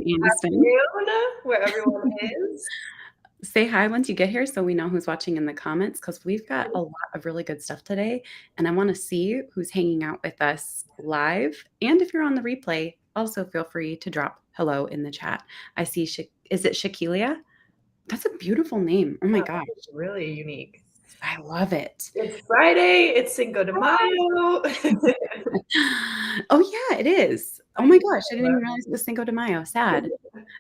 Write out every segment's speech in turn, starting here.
Aniston. Afternoon, where everyone is. Say hi once you get here so we know who's watching in the comments because we've got a lot of really good stuff today. And I want to see who's hanging out with us live. And if you're on the replay, also feel free to drop hello in the chat. I see, is it Shakilia? That's a beautiful name. Oh my Yeah, gosh. it's really unique. I love it. It's Friday, it's Cinco de Mayo. Oh, yeah, it is. Oh I my know. gosh, I didn't even realize it was Cinco de Mayo. Sad.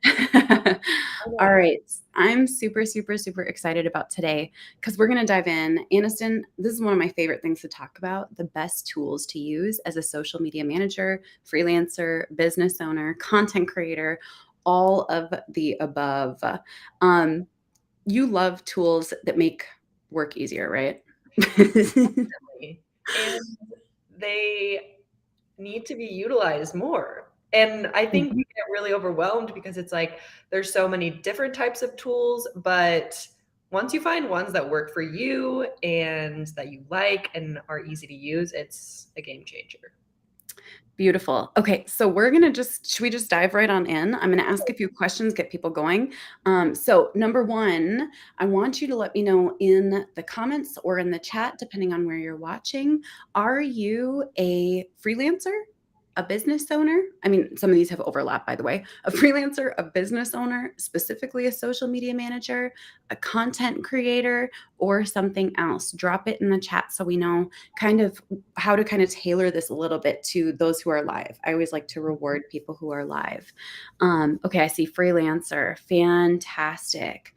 I All know. right. I'm super, super, super excited about today because we're going to dive in. Aniston, this is one of my favorite things to talk about, the best tools to use as a social media manager, freelancer, business owner, content creator, all of the above. You love tools that make work easier, right? And they need to be utilized more. And I think we get really overwhelmed because it's like there's so many different types of tools, but once you find ones that work for you and that you like and are easy to use, it's a game changer. Beautiful. Okay, so should we just dive right on in? I'm going to ask a few questions, get people going. So, number one, I want you to let me know in the comments or in the chat, depending on where you're watching. Are you a freelancer? A business owner? I mean, some of these have overlap, by the way. A freelancer, a business owner, specifically a social media manager, a content creator, or something else? Drop it in the chat so we know kind of how to kind of tailor this a little bit to those who are live. I always like to reward people who are live. Okay, I see freelancer, fantastic.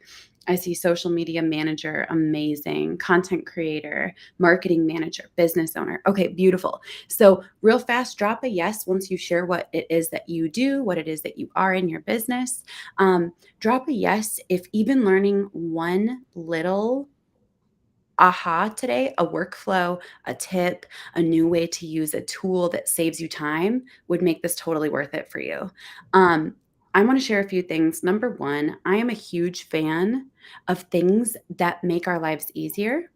I see social media manager, amazing. Content creator, marketing manager, business owner. Okay, beautiful. So, real fast, drop a yes once you share what it is that you do, what it is that you are in your business. Drop a yes if even learning one little aha today, a workflow, a tip, a new way to use a tool that saves you time would make this totally worth it for you. I want to share a few things. Number one, I am a huge fan of things that make our lives easier.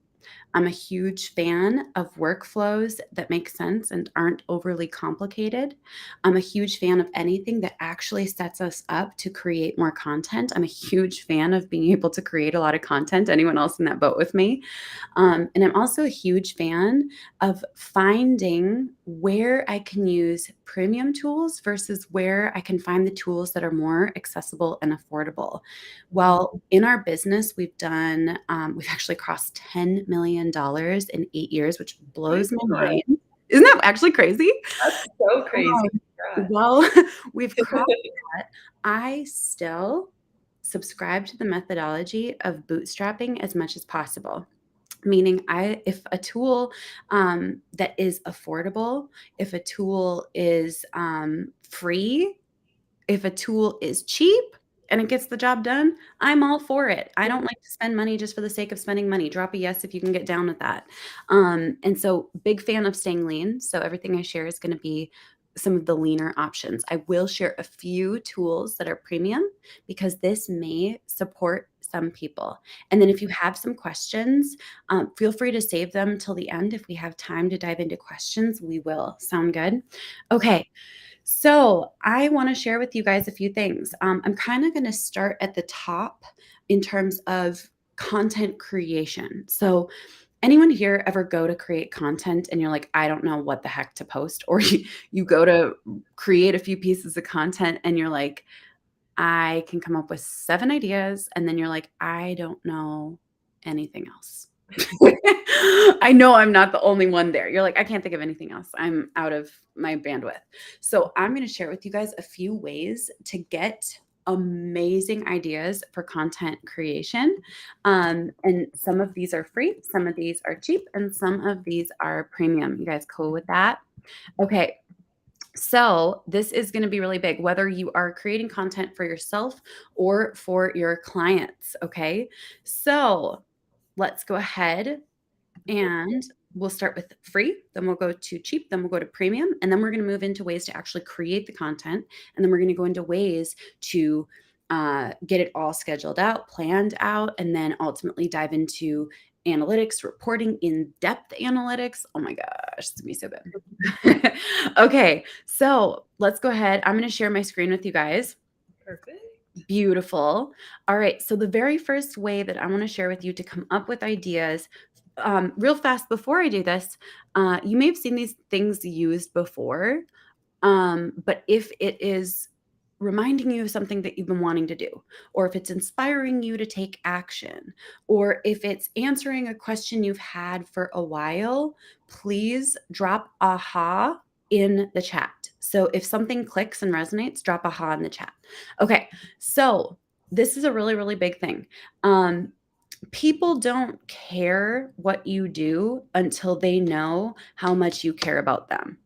I'm a huge fan of workflows that make sense and aren't overly complicated. I'm a huge fan of anything that actually sets us up to create more content. I'm a huge fan of being able to create a lot of content. Anyone else in that boat with me? And I'm also a huge fan of finding where I can use premium tools versus where I can find the tools that are more accessible and affordable. Well, in our business, we've actually crossed $10 million in 8 years, which blows my mind. Isn't that actually crazy? That's so crazy. Well, we've crossed that. I still subscribe to the methodology of bootstrapping as much as possible. Meaning, if a tool that is affordable, if a tool is free, if a tool is cheap and it gets the job done, I'm all for it. I don't like to spend money just for the sake of spending money. Drop a yes if you can get down with that. And so, big fan of staying lean. So, everything I share is going to be some of the leaner options. I will share a few tools that are premium because this may support some people. And then, if you have some questions, feel free to save them till the end. If we have time to dive into questions, we will. Sound good? Okay. So, I want to share with you guys a few things. I'm kind of going to start at the top in terms of content creation. So, anyone here ever go to create content and you're like, I don't know what the heck to post? Or you go to create a few pieces of content and you're like, I can come up with 7 ideas. And then you're like, I don't know anything else. I know I'm not the only one there. You're like, I can't think of anything else. I'm out of my bandwidth. So I'm going to share with you guys a few ways to get amazing ideas for content creation. And some of these are free, some of these are cheap, and some of these are premium. You guys cool with that? Okay. So, this is going to be really big, whether you are creating content for yourself or for your clients. Okay. So, let's go ahead and we'll start with free, then we'll go to cheap, then we'll go to premium, and then we're going to move into ways to actually create the content. And then we're going to go into ways to get it all scheduled out, planned out, and then ultimately dive into analytics, reporting, in-depth analytics. Oh my gosh, it's gonna be so good. Okay, so let's go ahead. I'm going to share my screen with you guys. Perfect. Beautiful. All right. So the very first way that I want to share with you to come up with ideas, real fast before I do this, you may have seen these things used before. But if it is reminding you of something that you've been wanting to do, or if it's inspiring you to take action, or if it's answering a question you've had for a while, please drop aha in the chat. So if something clicks and resonates, drop aha in the chat. Okay, so this is a really, really big thing. People don't care what you do until they know how much you care about them.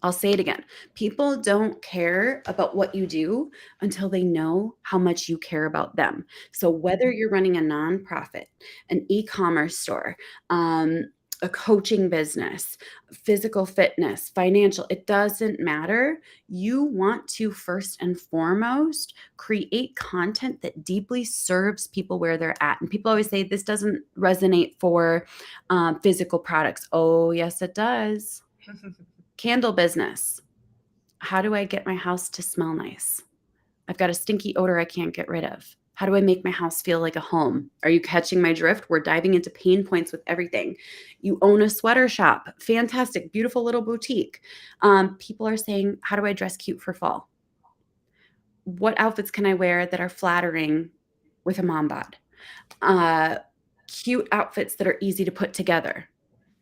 I'll say it again. People don't care about what you do until they know how much you care about them. So, whether you're running a nonprofit, an e commerce store, a coaching business, physical fitness, financial, it doesn't matter. You want to first and foremost create content that deeply serves people where they're at. And people always say this doesn't resonate for physical products. Oh, yes, it does. Candle business. How do I get my house to smell nice? I've got a stinky odor I can't get rid of. How do I make my house feel like a home? Are you catching my drift? We're diving into pain points with everything. You own a sweater shop. Fantastic, beautiful little boutique. People are saying, how do I dress cute for fall? What outfits can I wear that are flattering with a mom bod? Cute outfits that are easy to put together.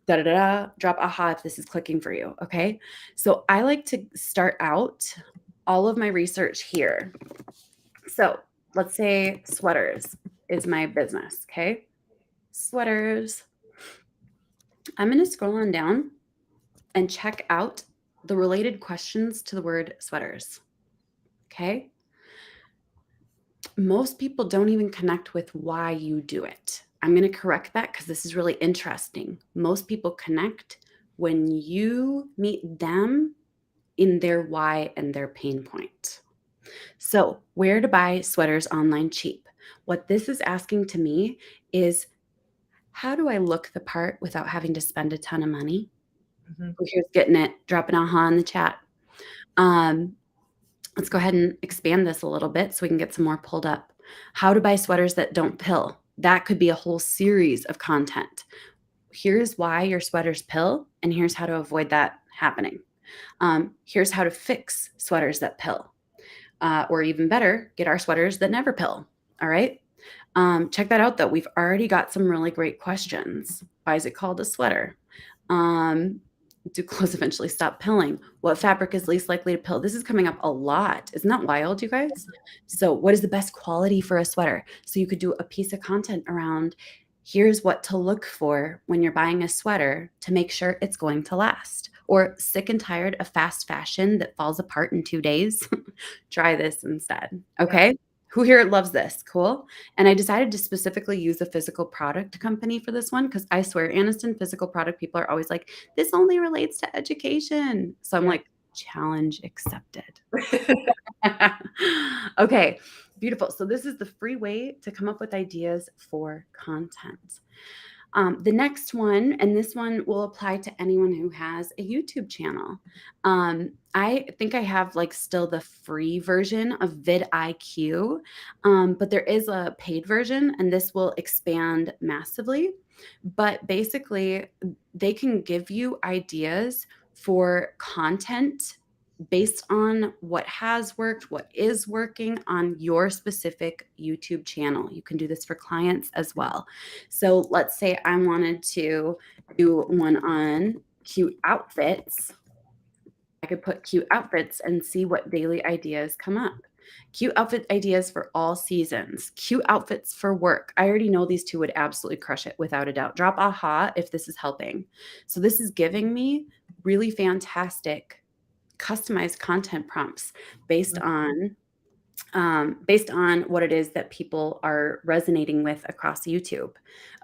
Da da da, drop aha if this is clicking for you. Okay. So I like to start out all of my research here. So let's say sweaters is my business. Okay. Sweaters. I'm going to scroll on down and check out the related questions to the word sweaters. Okay. Most people don't even connect with why you do it. I'm going to correct that because this is really interesting. Most people connect when you meet them in their why and their pain point. So, where to buy sweaters online cheap? What this is asking to me is how do I look the part without having to spend a ton of money? Mhm. Who here's getting it? Drop an aha in the chat. Um, let's go ahead and expand this a little bit so we can get some more pulled up. How to buy sweaters that don't pill. That could be a whole series of content. Here's why your sweaters pill, and here's how to avoid that happening. Here's how to fix sweaters that pill. Or even better, get our sweaters that never pill. All right. Check that out though. We've already got some really great questions. Why is it called a sweater? Um, do clothes eventually stop pilling? What fabric is least likely to pill? This is coming up a lot. Isn't that wild, you guys? So, what is the best quality for a sweater? So, you could do a piece of content around here's what to look for when you're buying a sweater to make sure it's going to last. Or sick and tired of fast fashion that falls apart in 2 days? Try this instead. Yeah. Okay. Who here loves this? Cool. And I decided to specifically use a physical product company for this one because I swear, Aniston physical product people are always like, this only relates to education. So I'm Yeah. like, challenge accepted. Okay, beautiful. So this is the free way to come up with ideas for content. The next one, and this one will apply to anyone who has a YouTube channel. I think I have like still the free version of vidIQ, but there is a paid version, and this will expand massively. But basically, they can give you ideas for content based on what has worked, what is working on your specific YouTube channel. You can do this for clients as well. So let's say I wanted to do one on cute outfits. I could put cute outfits and see what daily ideas come up. Cute outfit ideas for all seasons. Cute outfits for work. I already know these two would absolutely crush it without a doubt. Drop aha if this is helping. So this is giving me really fantastic customized content prompts based on what it is that people are resonating with across YouTube.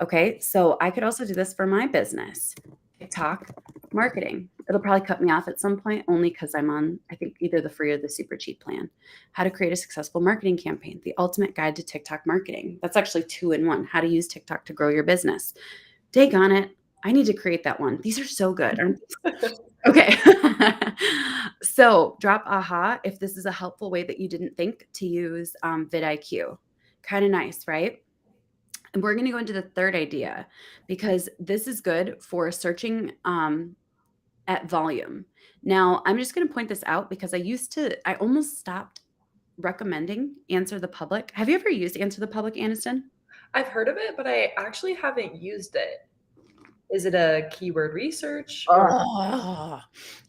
Okay, so I could also do this for my business, TikTok marketing. It'll probably cut me off at some point only because I'm on, I think, either the free or the super cheap plan. How to create a successful marketing campaign, the ultimate guide to TikTok marketing. That's actually 2 in 1. How to use TikTok to grow your business. Take on it. I need to create that one. These are so good, aren't they? Okay. So drop aha if this is a helpful way that you didn't think to use vidIQ. Kind of nice, right? And we're going to go into the third idea because this is good for searching at volume. Now, I'm just going to point this out because I almost stopped recommending Answer the Public. Have you ever used Answer the Public, Aniston? I've heard of it, but I actually haven't used it. Is it a keyword research or Oh,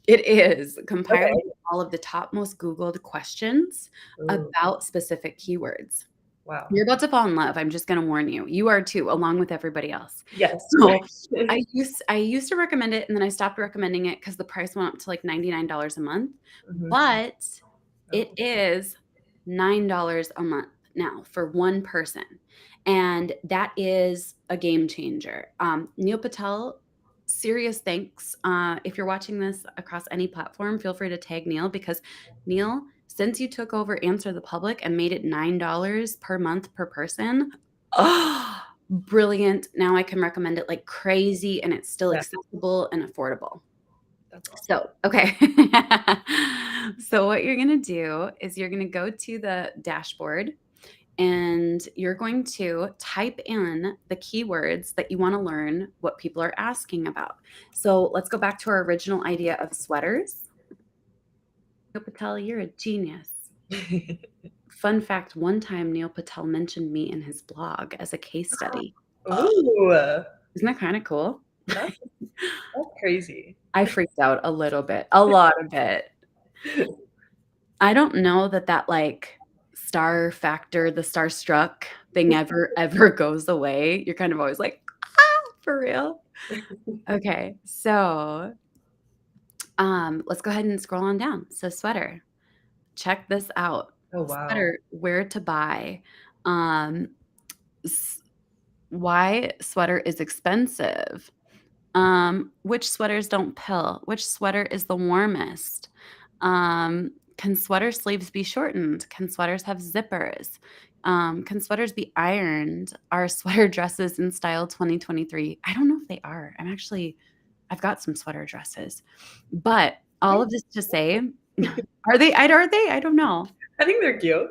it is compiling okay. all of the top most Googled questions Ooh, about specific keywords. wow. You're about to fall in love. I'm just gonna warn you. You are too, along with everybody else. Yes. So I used to recommend it and then I stopped recommending it because the price went up to like $99 a month. Mhm. But it Oh, is $9 a month now for one person. And that is a game changer. Neil Patel, serious thanks. If you're watching this across any platform, feel free to tag Neil because Neil, since you took over Answer the Public and made it $9 per month per person, oh, brilliant. Now I can recommend it like crazy and it's still yeah, accessible and affordable. that's awesome. So, okay. So what you're gonna do is you're gonna go to the dashboard and you're going to type in the keywords that you want to learn what people are asking about. So let's go back to our original idea of sweaters. Neil Patel, you're a genius. Fun fact, one time Neil Patel mentioned me in his blog as a case study. Ooh, Isn't that kind of cool? that's that's crazy. I freaked out a little bit, a lot of it. I don't know that like star factor, the starstruck thing ever goes away. You're kind of always like, "Ah, for real?" Okay, so, let's go ahead and scroll on down. So sweater, check this out. Oh, wow. Sweater, where to buy, um, s why sweater is expensive, which sweaters don't pill, which sweater is the warmest, can sweater sleeves be shortened? Can sweaters have zippers? Can sweaters be ironed? Are sweater dresses in style 2023? I don't know if they are. I've got some sweater dresses. But all of this to say, are they? Are they? I don't know. I think they're cute.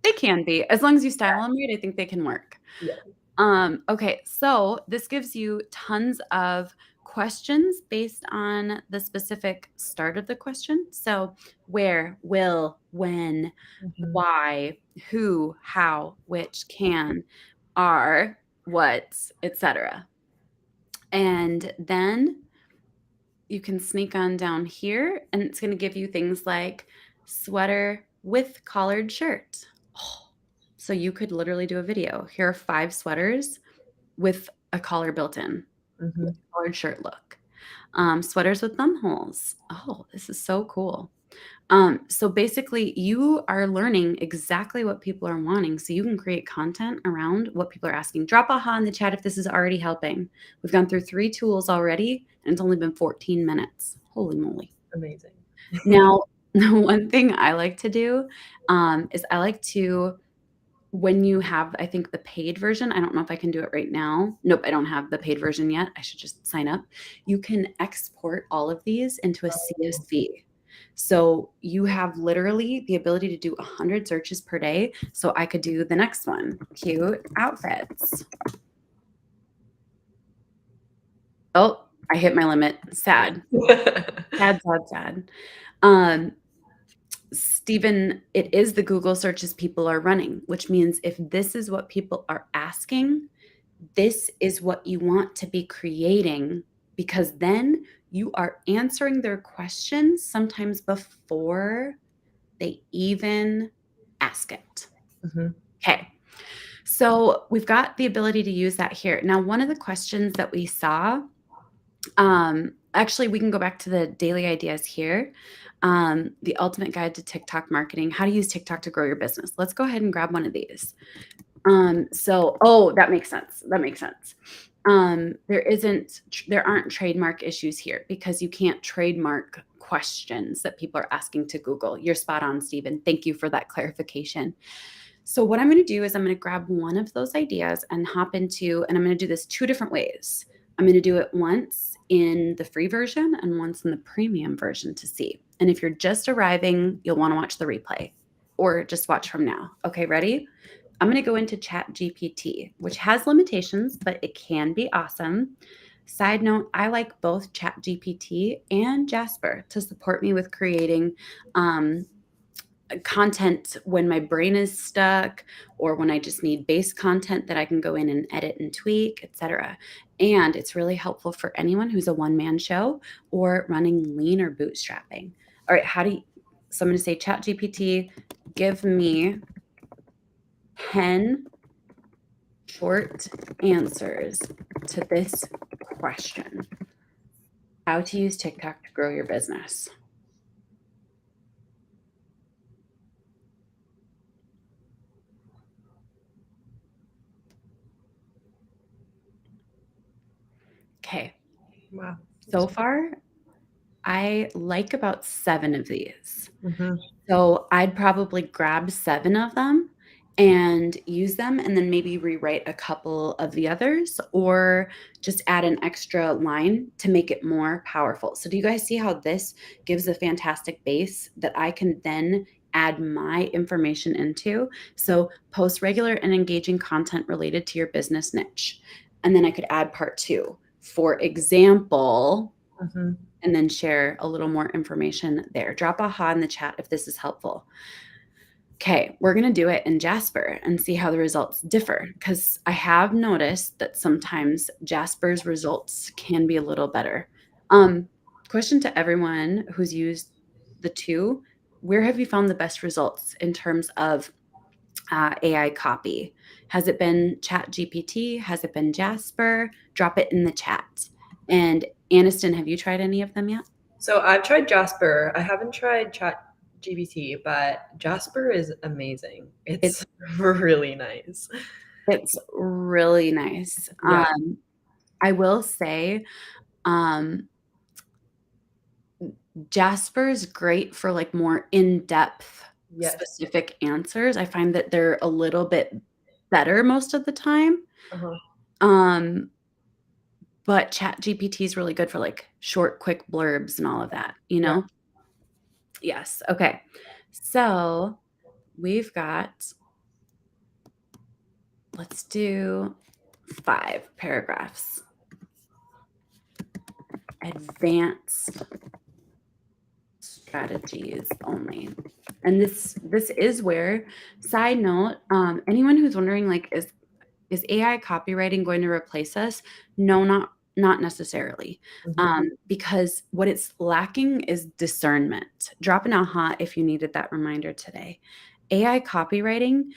They can be. As long as you style them right, I think they can work. Yeah. Okay, so this gives you tons of questions based on the specific start of the question. So where, will, when, Mhm. why, who, how, which, can, are, what, etc. And then you can sneak on down here and it's going to give you things like sweater with collared shirt. Oh, so you could literally do a video. Here are 5 sweaters with a collar built in, with Mhm. a collared shirt look. Sweaters with thumb holes. Oh, this is so cool. So basically, you are learning exactly what people are wanting, so you can create content around what people are asking. Drop aha in the chat if this is already helping. We've gone through 3 tools already, and it's only been 14 minutes. Holy moly. Amazing. Now, the one thing I like to do is I like to when you have, I think, the paid version, I don't know if I can do it right now. Nope, I don't have the paid version yet. I should just sign up. You can export all of these into a Oh, CSV. So you have literally the ability to do 100 searches per day. So I could do the next one, cute outfits. Oh, I hit my limit. Sad, sad, sad, sad. Um, Stephen, it is the Google searches people are running, which means if this is what people are asking, this is what you want to be creating because then you are answering their questions sometimes before they even ask it. Mhm. Okay. So we've got the ability to use that here. Now, one of the questions that we saw, actually, we can go back to the daily ideas here. The ultimate guide to TikTok marketing, how to use TikTok to grow your business. Let's go ahead and grab one of these. Oh, that makes sense. That makes sense. There aren't trademark issues here because you can't trademark questions that people are asking to Google. You're spot on, Stephen. Thank you for that clarification. So what I'm going to do is I'm going to grab one of those ideas and hop into, and I'm going to do this 2 different ways. I'm going to do it once in the free version and one's in the premium version to see. And if you're just arriving, you'll want to watch the replay or just watch from now. Okay, ready? I'm going to go into ChatGPT, which has limitations, but it can be awesome. Side note, I like both ChatGPT and Jasper to support me with creating content when my brain is stuck or when I just need base content that I can go in and edit and tweak, etc. And it's really helpful for anyone who's a one-man show or running lean or bootstrapping. All right, so I'm going to say ChatGPT, give me 10 short answers to this question. How to use TikTok to grow your business. Okay. Wow. So far, I like about 7 of these. Mhm. So I'd probably grab 7 of them and use them and then maybe rewrite a couple of the others or just add an extra line to make it more powerful. So do you guys see how this gives a fantastic base that I can then add my information into? So post regular and engaging content related to your business niche. And then I could add part 2. For example, Mhm. and then share a little more information there. Drop aha in the chat if this is helpful. Okay, we're going to do it in Jasper and see how the results differ because I have noticed that sometimes Jasper's results can be a little better. Question to everyone who's used the two, where have you found the best results in terms of AI copy? Has it been ChatGPT? Has it been Jasper? Drop it in the chat. And Aniston, have you tried any of them yet? So I've tried Jasper. I haven't tried ChatGPT, but Jasper is amazing. It's It's really nice. it's really nice. Yeah. I will say, um, Jasper's great for like more in-depth Yes. specific answers. I find that they're a little bit better most of the time. Uh-huh. Um, but ChatGPT is really good for like short, quick blurbs and all of that, you Yeah. know? Yes. Okay. So we've got, let's do 5 paragraphs. Advanced strategies only. And this is where, side note, anyone who's wondering like is AI copywriting going to replace us? No, not necessarily. Mhm. Because what it's lacking is discernment. Drop an aha if you needed that reminder today. AI copywriting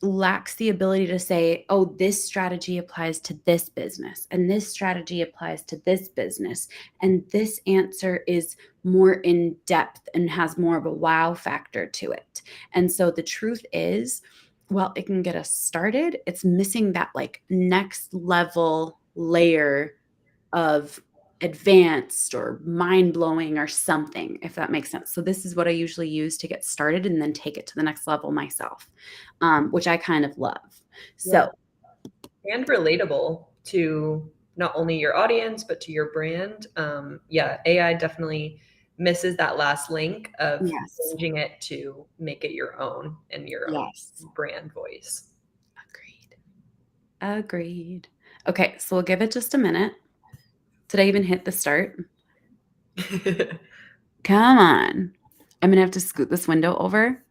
lacks the ability to say, oh, this strategy applies to this business, and this strategy applies to this business, and this answer is more in depth and has more of a wow factor to it. And so the truth is, while it can get us started, it's missing that like next level layer of advanced or mind blowing or something, if that makes sense. So, this is what I usually use to get started and then take it to the next level myself, which I kind of love. Yeah. So, And relatable to not only your audience, but to your brand. Yeah, AI definitely misses that last link of yes, changing it to make it your own and your own yes, brand voice. agreed. Agreed. Okay, so we'll give it just a minute. Did I even hit the start? Come on. I'm gonna have to scoot this window over.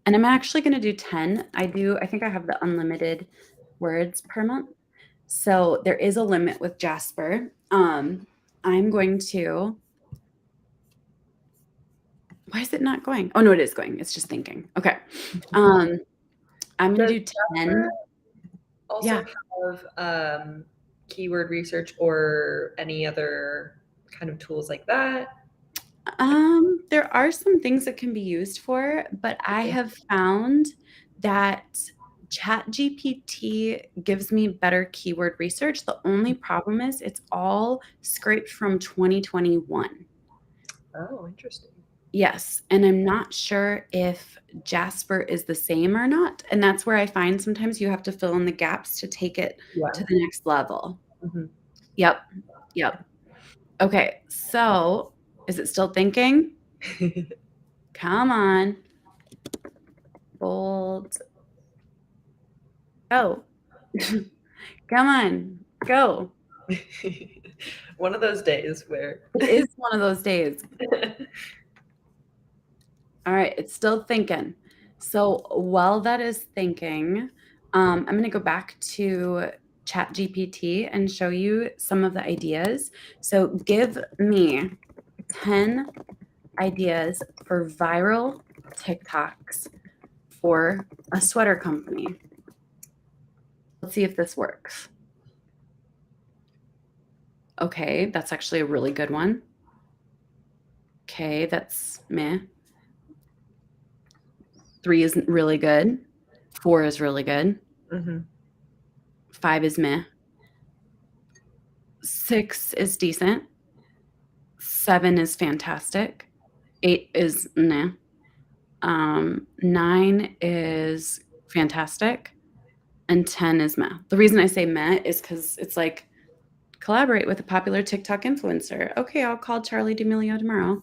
And I'm actually gonna do 10. I think I have the unlimited words per month. So there is a limit with Jasper. I'm going to, why is it not going? Oh no, it is going. It's just thinking. Okay. Um, I'm gonna Does do Jasper 10. also Yeah. have keyword research or any other kind of tools like that? There are some things that can be used for, but I Okay. have found that ChatGPT gives me better keyword research. The only problem is it's all scraped from 2021. Oh, interesting. Yes, and I'm not sure if Jasper is the same or not, and that's where I find sometimes you have to fill in the gaps to take it Yeah. to the next level. Mhm. Yep, yep. Okay, so is it still thinking? Come on. Bold. Go. Come on. Go. One of those days where It is one of those days. All right, it's still thinking. So while that is thinking, I'm going to go back to ChatGPT and show you some of the ideas. So give me 10 ideas for viral TikToks for a sweater company. Let's see if this works. Okay, that's actually a really good one. Okay, that's meh. 3 isn't really good. 4 is really good. Mhm. 5 is meh. 6 is decent. 7 is fantastic. 8 is nah. 9 is fantastic. And 10 is meh. The reason I say meh is because it's like collaborate with a popular TikTok influencer. Okay, I'll call Charlie D'Amelio tomorrow.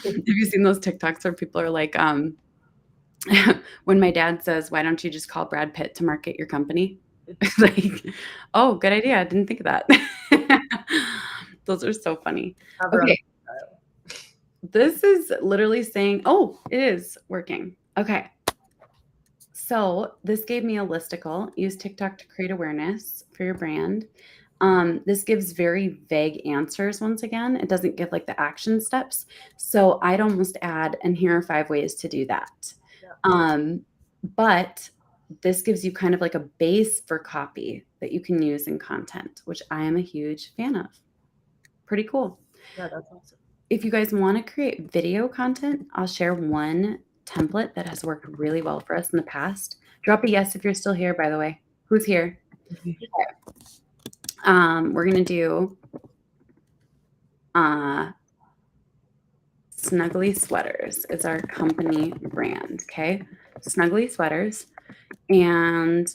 Have you seen those TikToks where people are like, when my dad says, "Why don't you just call Brad Pitt to market your company?" Like, oh, good idea. I didn't think of that. Those are so funny. Have her on Okay, this is literally saying, oh, it is working. Okay. So this gave me a listicle. Use TikTok to create awareness for your brand. This gives very vague answers once again. It doesn't give like the action steps. So I'd almost add, and here are 5 ways to do that. Yeah. But this gives you kind of like a base for copy that you can use in content, which I am a huge fan of. Pretty cool. Yeah, that's awesome. If you guys want to create video content, I'll share one template that has worked really well for us in the past. Drop a yes if you're still here, by the way. Who's here? We're going to do Snuggly Sweaters is our company brand, okay? Snuggly Sweaters. And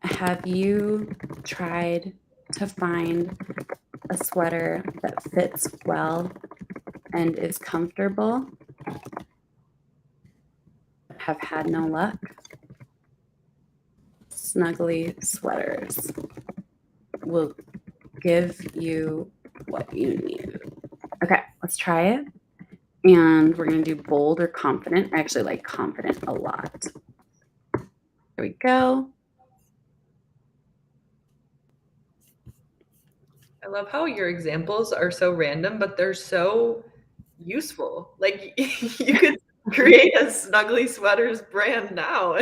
have you tried to find a sweater that fits well and is comfortable? Have had no luck? Snuggly Sweaters will give you what you need. Okay, let's try it. And we're going to do bold or confident. I actually like confident a lot. There we go. I love how your examples are so random, but they're so useful. Like you could create a Snuggly Sweaters brand now.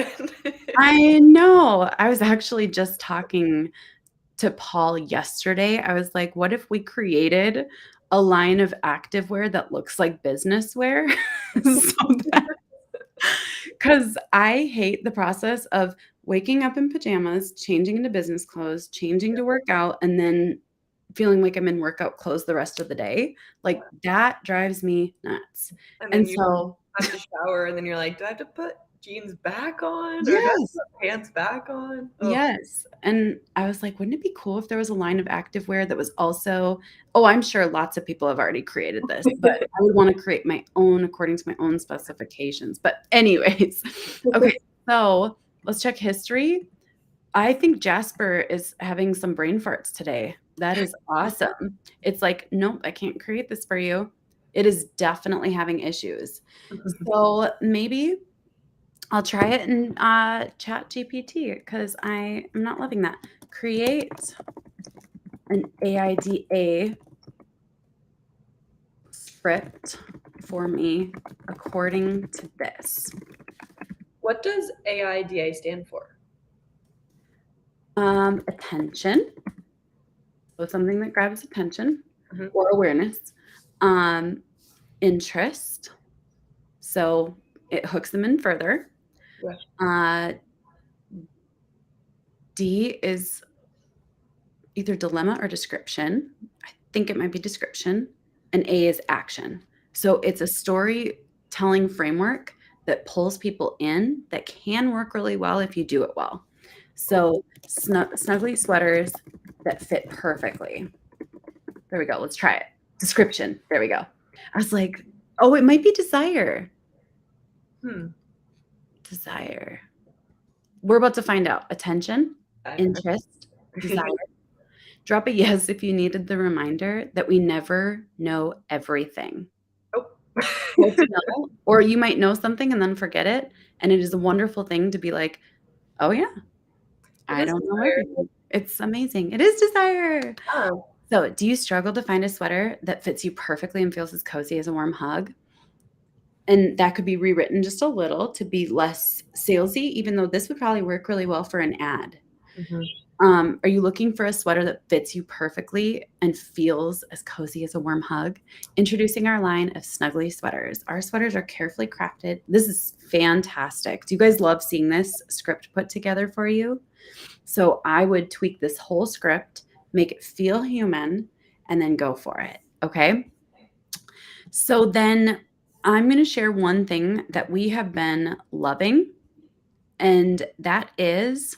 I know. I was actually just talking to Paul yesterday. I was like, what if we created a line of activewear that looks like business wear? So that, because I hate the process of waking up in pajamas, changing into business clothes, changing to work out, and then feeling like I'm in workout clothes the rest of the day. Like that drives me nuts. And then And you so, have to shower, and then you're like, do I have to put jeans back on, or do I have to yes, put pants back on? Oh, yes. And I was like, wouldn't it be cool if there was a line of activewear that was also, oh, I'm sure lots of people have already created this, but I would want to create my own according to my own specifications. But, anyways, okay, so let's check history. I think Jasper is having some brain farts today. That is awesome. It's like, nope, I can't create this for you. It is definitely having issues. So maybe I'll try it in Chat GPT because I am not loving that. Create an AIDA script for me according to this. What does AIDA stand for? Attention. So something that grabs attention Mhm. or awareness. Interest. So it hooks them in further. Yeah. D is either dilemma or description. I think it might be description. And A is action. So it's a storytelling framework that pulls people in that can work really well if you do it well. So snuggly sweaters that fit perfectly. There we go. Let's try it. Description. There we go. I was like, oh, it might be desire. Desire. We're about to find out. Attention, interest, desire. Drop a yes if you needed the reminder that we never know everything. Oh. Well to know, or you might know something and then forget it. And it is a wonderful thing to be like, oh, yeah, It I is don't know desire. everything. It's amazing. It is desire. Oh. So, do you struggle to find a sweater that fits you perfectly and feels as cozy as a warm hug? And that could be rewritten just a little to be less salesy, even though this would probably work really well for an ad. Mhm. Are you looking for a sweater that fits you perfectly and feels as cozy as a warm hug? Introducing our line of snuggly sweaters. Our sweaters are carefully crafted. This is fantastic. Do you guys love seeing this script put together for you? So I would tweak this whole script, make it feel human, and then go for it. Okay. So then I'm going to share one thing that we have been loving, and that is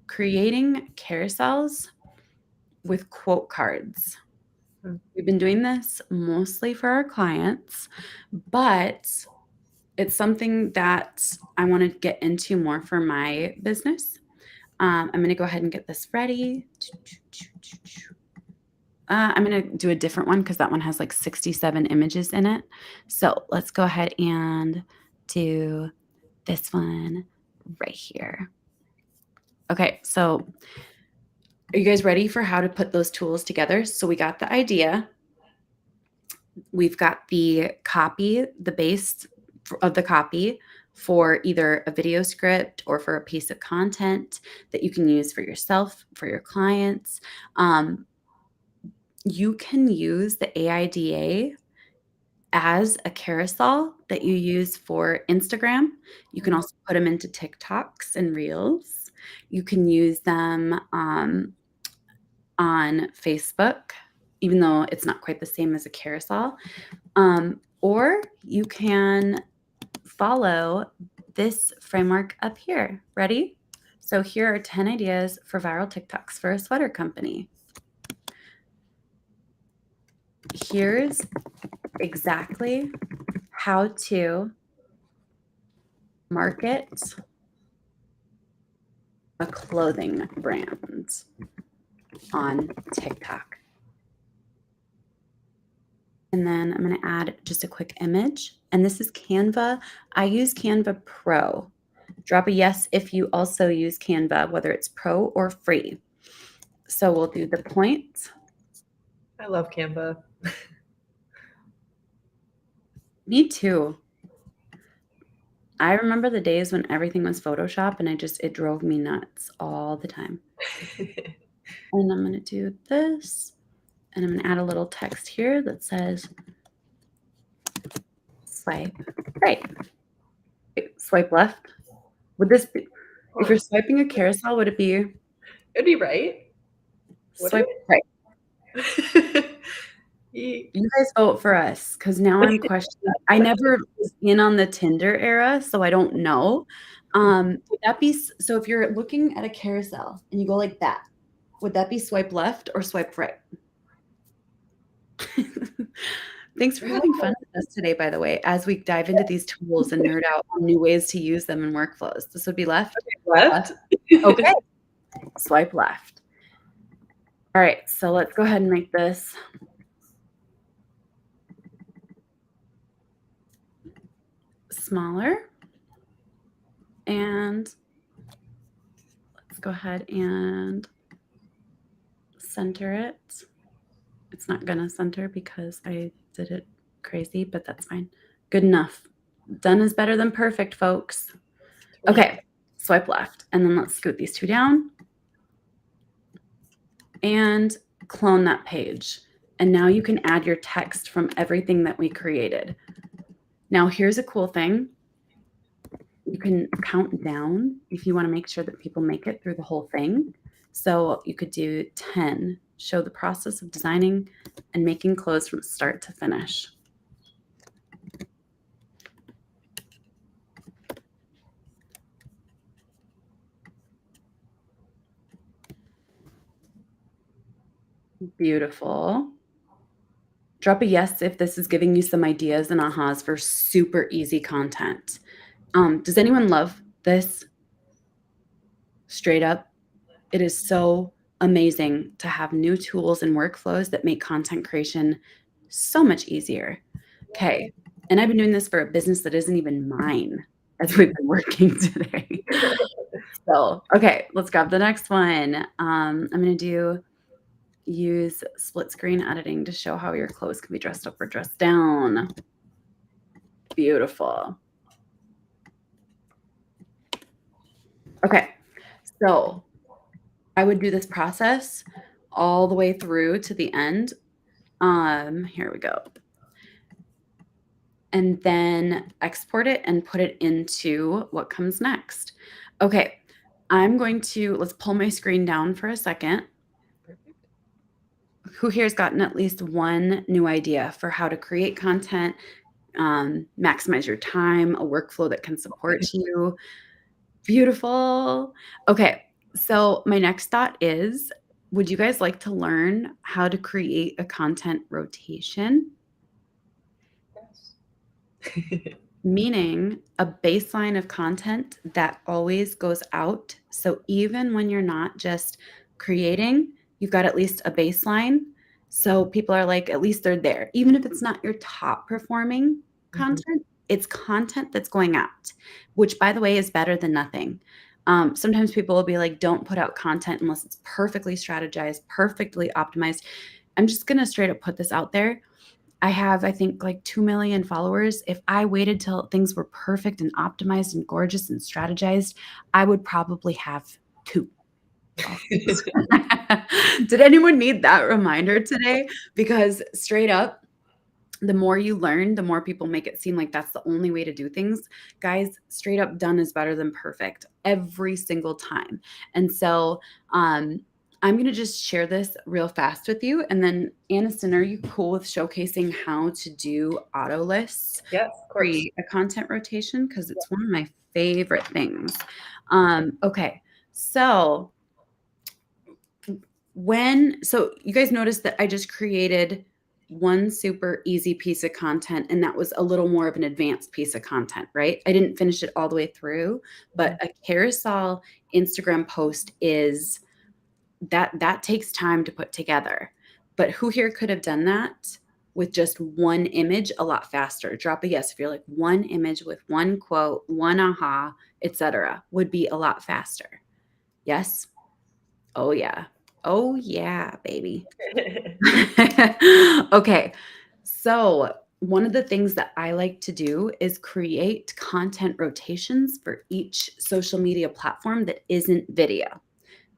creating carousels with quote cards. Hmm. We've been doing this mostly for our clients, but it's something that I want to get into more for my business. I'm going to go ahead and get this ready. I'm going to do a different one because that one has like 67 images in it. So let's go ahead and do this one right here. Okay, so are you guys ready for how to put those tools together? So we got the idea. We've got the copy, the base of the copy for either a video script or for a piece of content that you can use for yourself, for your clients. You can use the AIDA as a carousel that you use for Instagram. You can also put them into TikToks and Reels. You can use them on Facebook, even though it's not quite the same as a carousel. Or you can follow this framework up here. Ready? So here are 10 ideas for viral TikToks for a sweater company. Here's exactly how to market a clothing brand on TikTok. And then I'm going to add just a quick image. And this is Canva. I use Canva Pro. Drop a yes if you also use Canva, whether it's pro or free. So we'll do the points. I love Canva. Me too. I remember the days when everything was Photoshop and it drove me nuts all the time. And I'm going to do this. And I'm going to add a little text here that says swipe right. Swipe left. Would this be, if you're swiping a carousel, would it be It'd be right. swipe right? You guys vote for us because now I'm questioning. I never was in on the Tinder era, so I don't know. Would that be so? If you're looking at a carousel and you go like that, would that be swipe left or swipe right? Thanks for having fun with us today, by the way, as we dive into these tools and nerd out on new ways to use them in workflows. This would be left. Left. Okay. Swipe left. All right, so let's go ahead and make this smaller. And let's go ahead and center it. It's not gonna center because I did it crazy, but that's fine. Good enough. Done is better than perfect, folks. Okay, swipe left. And then let's scoot these two down and clone that page. And now you can add your text from everything that we created. Now here's a cool thing. You can count down if you want to make sure that people make it through the whole thing. So you could do 10, show the process of designing and making clothes from start to finish. Beautiful. Drop a yes if this is giving you some ideas and ahas for super easy content. Does anyone love this? Straight up, it is so amazing to have new tools and workflows that make content creation so much easier. Okay. And I've been doing this for a business that isn't even mine as we've been working today. So, okay, let's grab the next one. I'm going to use split screen editing to show how your clothes can be dressed up or dressed down. Beautiful. Okay, so I would do this process all the way through to the end. Here we go. And then export it and put it into what comes next. Okay, let's pull my screen down for a second. Who here has gotten at least one new idea for how to create content, maximize your time, a workflow that can support you? Beautiful. Okay, so my next thought is, would you guys like to learn how to create a content rotation? Yes. Meaning a baseline of content that always goes out. So even when you're not just creating, you've got at least a baseline. So people are like, at least they're there. Even if it's not your top performing content, it's content that's going out, which by the way is better than nothing. Sometimes people will be like, don't put out content unless it's perfectly strategized, perfectly optimized. I'm just going to straight up put this out there. I have, I think, like 2 million followers. If I waited till things were perfect and optimized and gorgeous and strategized, I would probably have 2 followers. Did anyone need that reminder today? Because straight up, the more you learn, the more people make it seem like that's the only way to do things. Guys, straight up done is better than perfect every single time. And so, I'm going to just share this real fast with you. And then, Aniston, are you cool with showcasing how to do auto lists, Yes, of course. create a content rotation? Because it's one of my favorite things. Okay. So, so you guys noticed that I just created one super easy piece of content, and that was a little more of an advanced piece of content, right? I didn't finish it all the way through, but a carousel Instagram post is that takes time to put together. But who here could have done that with just one image a lot faster? Drop a yes if you're like one image with one quote, one aha, etc. would be a lot faster. Yes? Oh yeah. Oh yeah, baby. Okay. So, one of the things that I like to do is create content rotations for each social media platform that isn't video.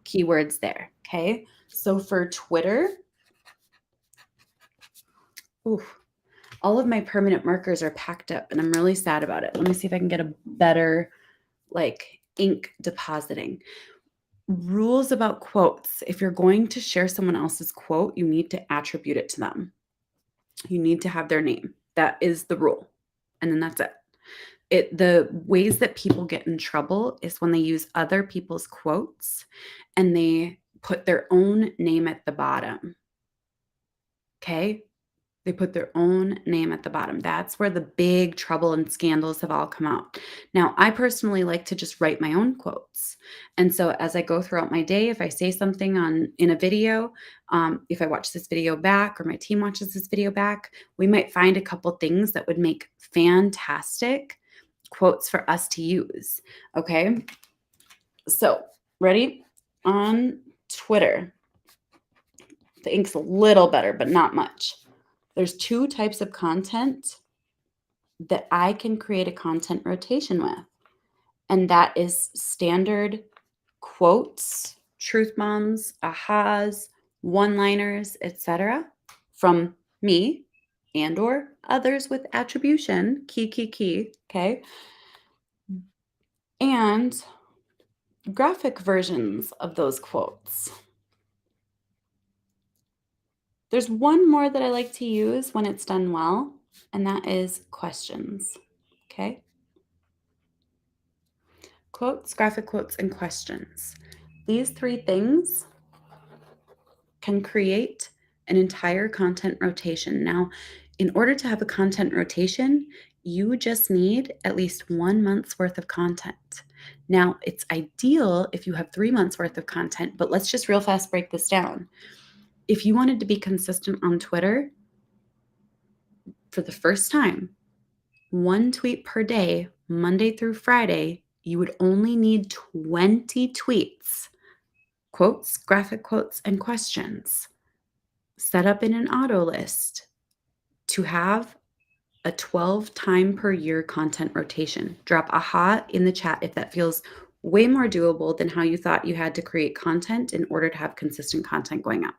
Keywords there. Okay. So, for Twitter, ooh, all of my permanent markers are packed up and I'm really sad about it. Let me see if I can get a better like ink depositing. Rules about quotes. If you're going to share someone else's quote, you need to attribute it to them. You need to have their name. That is the rule. And then that's it. The ways that people get in trouble is when they use other people's quotes and they put their own name at the bottom. Okay? They put their own name at the bottom. That's where the big trouble and scandals have all come out. Now, I personally like to just write my own quotes. And so as I go throughout my day, if I say something in a video, if I watch this video back or my team watches this video back, we might find a couple things that would make fantastic quotes for us to use. Okay. So, ready? On Twitter, the ink's a little better, but not much. There's 2 types of content that I can create a content rotation with. And that is standard quotes, truth bombs, ahas, one-liners, etc. from me and or others with attribution, key, okay? And graphic versions of those quotes. There's one more that I like to use when it's done well, and that is questions. Okay? Quotes, graphic quotes, and questions. These 3 things can create an entire content rotation. Now, in order to have a content rotation, you just need at least 1 month's worth of content. Now, it's ideal if you have 3 months worth of content, but let's just real fast break this down. If you wanted to be consistent on Twitter for the first time, 1 tweet per day, Monday through Friday, you would only need 20 tweets, quotes, graphic quotes, and questions set up in an auto list to have a 12 time per year content rotation. Drop aha in the chat if that feels way more doable than how you thought you had to create content in order to have consistent content going up.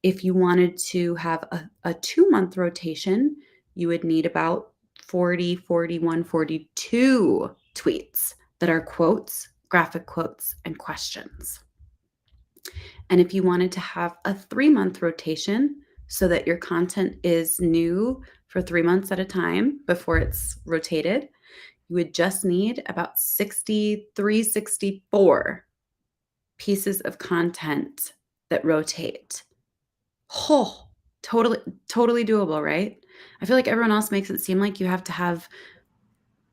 If you wanted to have a 2-month rotation, you would need about 40, 41, 42 tweets that are quotes, graphic quotes, and questions. And if you wanted to have a 3-month rotation so that your content is new for 3 months at a time before it's rotated, you would just need about 63, 64 pieces of content that rotate. Oh, totally doable, right? I feel like everyone else makes it seem like you have to have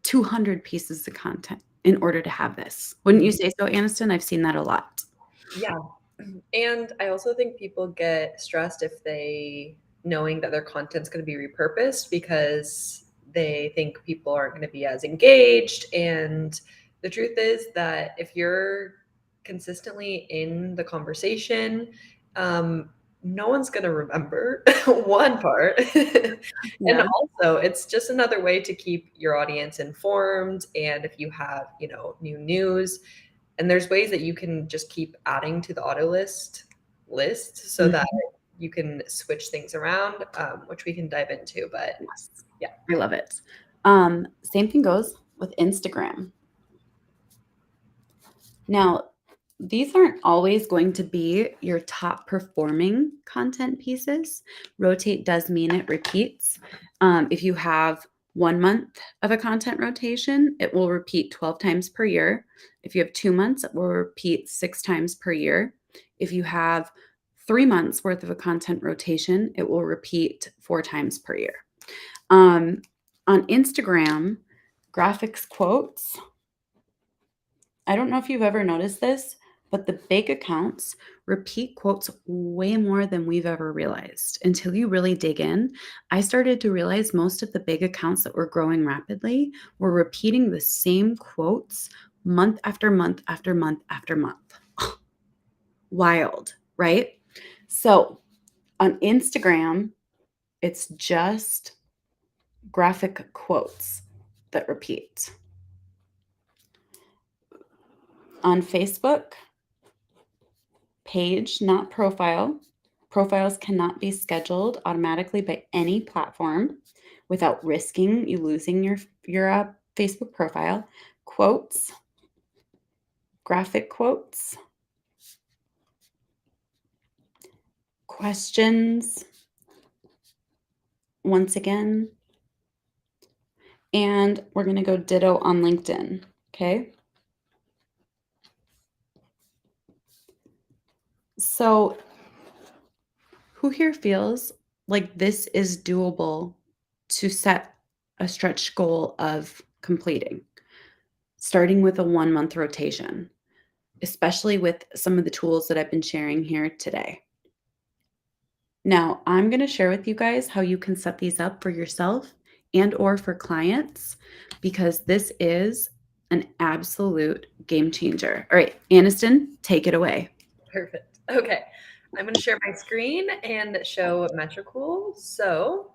200 pieces of content in order to have this. Wouldn't you say so, Aniston? I've seen that a lot. Yeah. And I also think people get stressed if knowing that their content's going to be repurposed because they think people aren't going to be as engaged. And the truth is that if you're consistently in the conversation, no one's going to remember one part. And Yeah. also, it's just another way to keep your audience informed. And if you have, new news, and there's ways that you can just keep adding to the auto list so that you can switch things around, which we can dive into. But Yes. yeah, I love it. Same thing goes with Instagram. Now, these aren't always going to be your top performing content pieces. Rotate does mean it repeats. If you have 1 month of a content rotation, it will repeat 12 times per year. If you have 2 months, it will repeat 6 times per year. If you have 3 months worth of a content rotation, it will repeat 4 times per year. On Instagram, graphics quotes, I don't know if you've ever noticed this, but the big accounts repeat quotes way more than we've ever realized. Until you really dig in, I started to realize most of the big accounts that were growing rapidly were repeating the same quotes month after month after month after month. Wild, right? So on Instagram, it's just graphic quotes that repeat. On Facebook, page, not profile. Profiles cannot be scheduled automatically by any platform without risking you losing your Facebook profile. Quotes, graphic quotes, questions, once again. And we're going to go ditto on LinkedIn. Okay. So, who here feels like this is doable to set a stretch goal of completing, starting with a 1-month rotation, especially with some of the tools that I've been sharing here today? Now, I'm going to share with you guys how you can set these up for yourself and or for clients, because this is an absolute game changer. All right, Aniston, take it away. perfect. Okay. I'm going to share my screen and show Metricool. So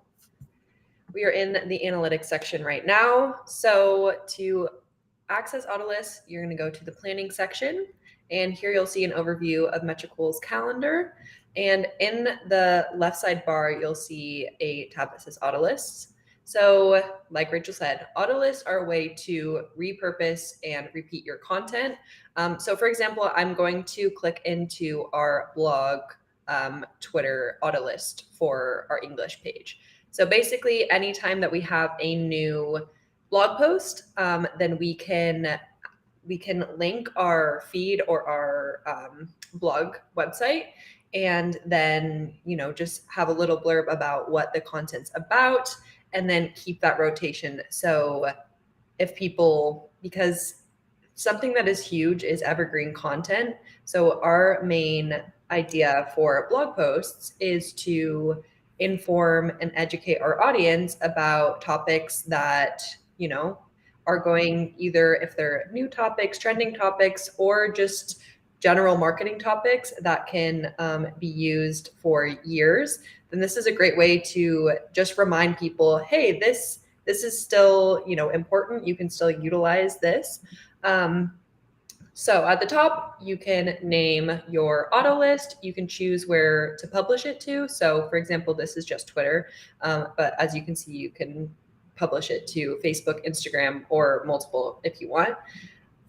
we are in the analytics section right now. So to access Autolist, you're going to go to the planning section. And here you'll see an overview of Metricool's calendar. And in the left side bar, you'll see a tab that says Autolists. So like Rachel said, Autolists are a way to repurpose and repeat your content. So for example, I'm going to click into our blog Twitter Autolist for our English page. So basically, anytime that we have a new blog post, then we can link our feed or our blog website, and then, just have a little blurb about what the content's about, and then keep that rotation. So if people, because something that is huge is evergreen content. So our main idea for blog posts is to inform and educate our audience about topics that, are going, either if they're new topics, trending topics, or just general marketing topics that can be used for years. Then this is a great way to just remind people, hey, this is still, important. You can still utilize this. So at the top, you can name your auto list. You can choose where to publish it to. So for example, this is just Twitter. But as you can see, you can publish it to Facebook, Instagram, or multiple if you want.